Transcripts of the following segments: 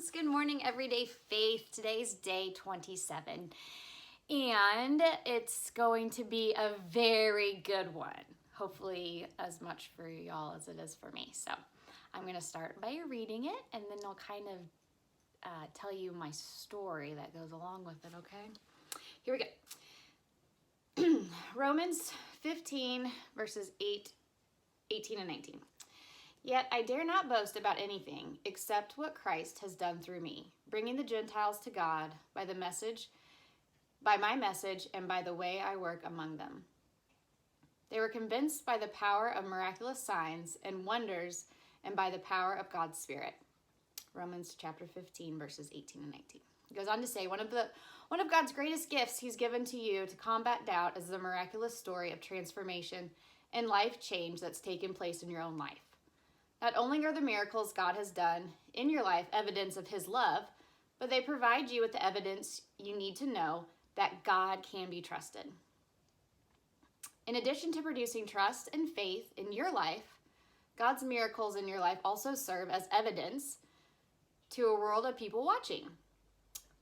friends. Good morning, Everyday Faith. Today's day 27, and it's going to be a very good one. Hopefully as much for y'all as it is for me. So I'm going to start by reading it, and then I'll kind of tell you my story that goes along with it, okay? Here we go. Romans 15, verses 18 and 19. Yet I dare not boast about anything except what Christ has done through me, bringing the Gentiles to God by my message and by the way I work among them. They were convinced by the power of miraculous signs and wonders and by the power of God's Spirit. Romans chapter 15, verses 18 and 19. It goes on to say, one of God's greatest gifts he's given to you to combat doubt is the miraculous story of transformation and life change that's taken place in your own life. Not only are the miracles God has done in your life evidence of his love, but they provide you with the evidence you need to know that God can be trusted. In addition to producing trust and faith in your life, God's miracles in your life also serve as evidence to a world of people watching.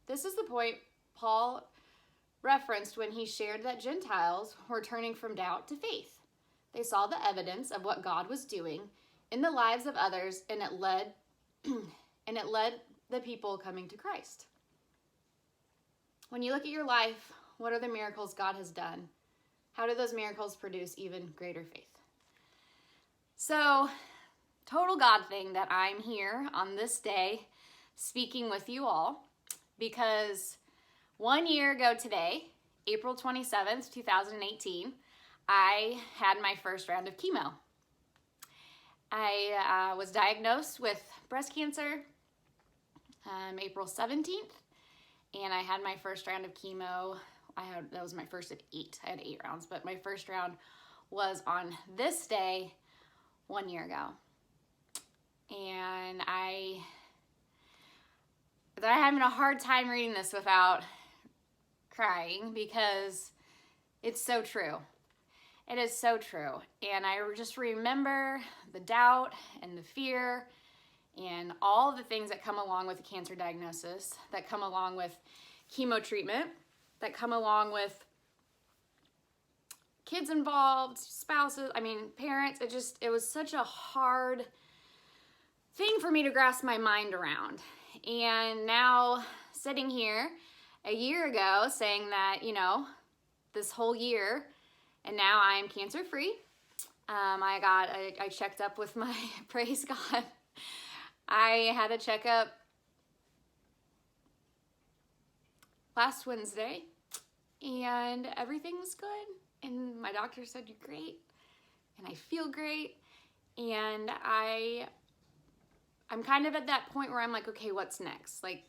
This is the point Paul referenced when he shared that Gentiles were turning from doubt to faith. They saw the evidence of what God was doing in the lives of others, and it led the people coming to Christ. When you look at your life, what are the miracles God has done? How do those miracles produce even greater faith? So, total God thing that I'm here on this day speaking with you all, because 1 year ago today, April 27th, 2018, I had my first round of chemo. I was diagnosed with breast cancer April 17th, and I had my first round of chemo. That was my first of 8. I had 8 rounds, but my first round was on this day 1 year ago. And I'm having a hard time reading this without crying because it's so true. It is so true. And I just remember the doubt and the fear and all of the things that come along with a cancer diagnosis, that come along with chemo treatment, that come along with kids involved, spouses, parents. It was such a hard thing for me to grasp my mind around. And now sitting here a year ago saying that, this whole year, and now I'm cancer-free. I checked up with my, praise God. I had a checkup last Wednesday, and everything was good. And my doctor said, "You're great," and I feel great. And I'm kind of at that point where I'm like, okay, what's next? Like,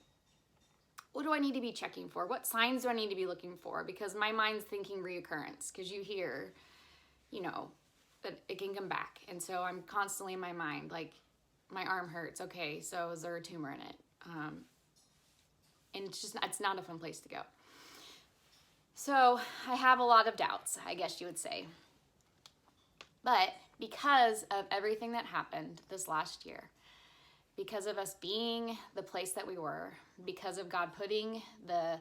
what do I need to be checking for? What signs do I need to be looking for? Because my mind's thinking reoccurrence, because you hear, that it can come back. And so I'm constantly in my mind, like, my arm hurts. Okay, so is there a tumor in it? And it's not a fun place to go. So I have a lot of doubts, I guess you would say. But because of everything that happened this last year, because of us being the place that we were, because of God putting the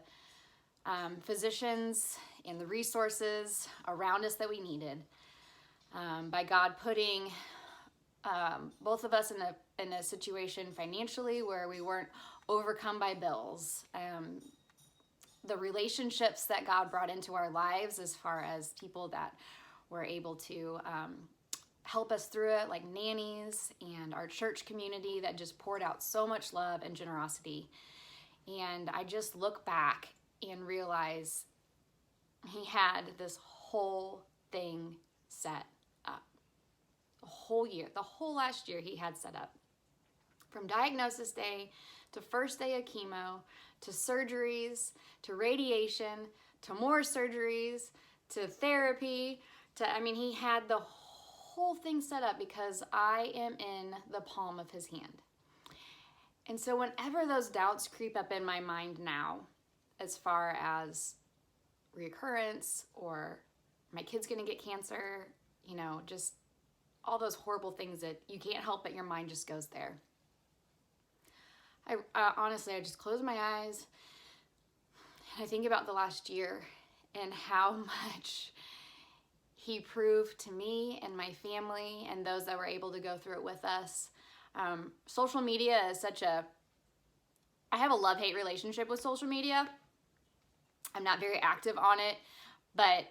physicians and the resources around us that we needed, by God putting both of us in a situation financially where we weren't overcome by bills, the relationships that God brought into our lives as far as people that were able to help us through it, like nannies, and our church community that just poured out so much love and generosity. And I just look back and realize he had this whole thing set up. The whole year, the whole last year he had set up. From diagnosis day to first day of chemo, to surgeries, to radiation, to more surgeries, to therapy, he had the whole thing set up because I am in the palm of his hand. And so whenever those doubts creep up in my mind now, as far as reoccurrence or my kid's gonna get cancer, just all those horrible things that you can't help but your mind just goes there. Honestly, I just close my eyes and I think about the last year and how much he proved to me and my family and those that were able to go through it with us. Social media is I have a love-hate relationship with social media. I'm not very active on it, but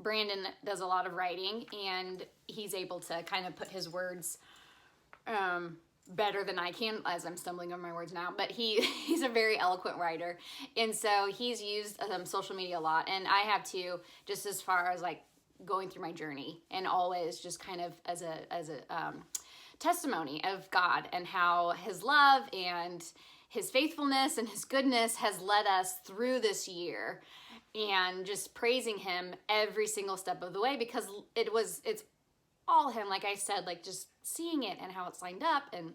Brandon does a lot of writing, and he's able to kind of put his words better than I can, as I'm stumbling over my words now, but he's a very eloquent writer, and so he's used social media a lot, and I have too, just as far as like going through my journey, and always just kind of as a testimony of God and how his love and his faithfulness and his goodness has led us through this year, and just praising him every single step of the way, because it's all him, like I said, like just seeing it and how it's lined up, and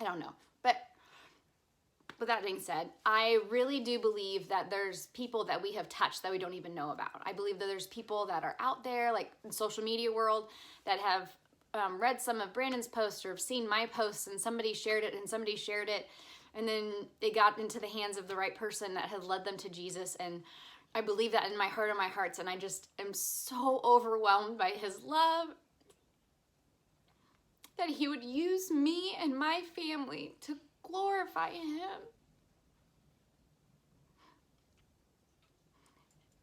I don't know. But with that being said, I really do believe that there's people that we have touched that we don't even know about. I believe that there's people that are out there, like in social media world, that have read some of Brandon's posts or have seen my posts, and somebody shared it and somebody shared it, and then it got into the hands of the right person that had led them to Jesus. And I believe that in my heart of my hearts, and I just am so overwhelmed by his love that he would use me and my family to glorify him.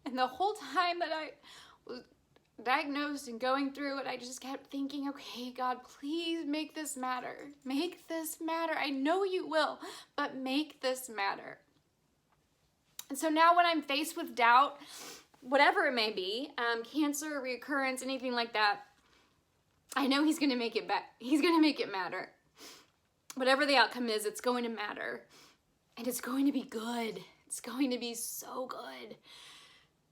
And the whole time that I was diagnosed and going through it, I just kept thinking, okay, God, please make this matter. Make this matter. I know you will, but make this matter. And so now when I'm faced with doubt, whatever it may be, cancer, recurrence, anything like that, I know he's going to make it back. He's going to make it matter. Whatever the outcome is, it's going to matter. And it's going to be good. It's going to be so good.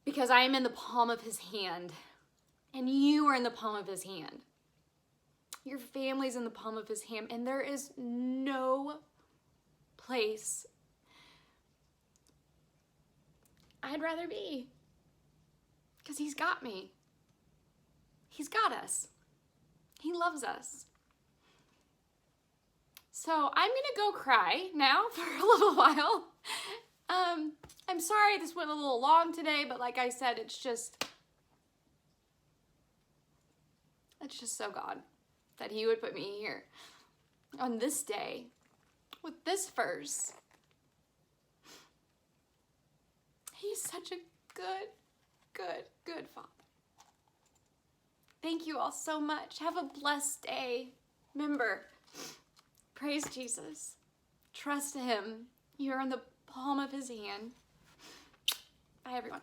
Because I am in the palm of his hand. And you are in the palm of his hand. Your family's in the palm of his hand. And there is no place I'd rather be. Because he's got me. He's got us. He loves us. So I'm going to go cry now for a little while. I'm sorry this went a little long today, but like I said, it's just so God that he would put me here on this day with this verse. He's such a good Father. Thank you all so much. Have a blessed day. Remember, praise Jesus. Trust him. You're in the palm of his hand. Bye, everyone.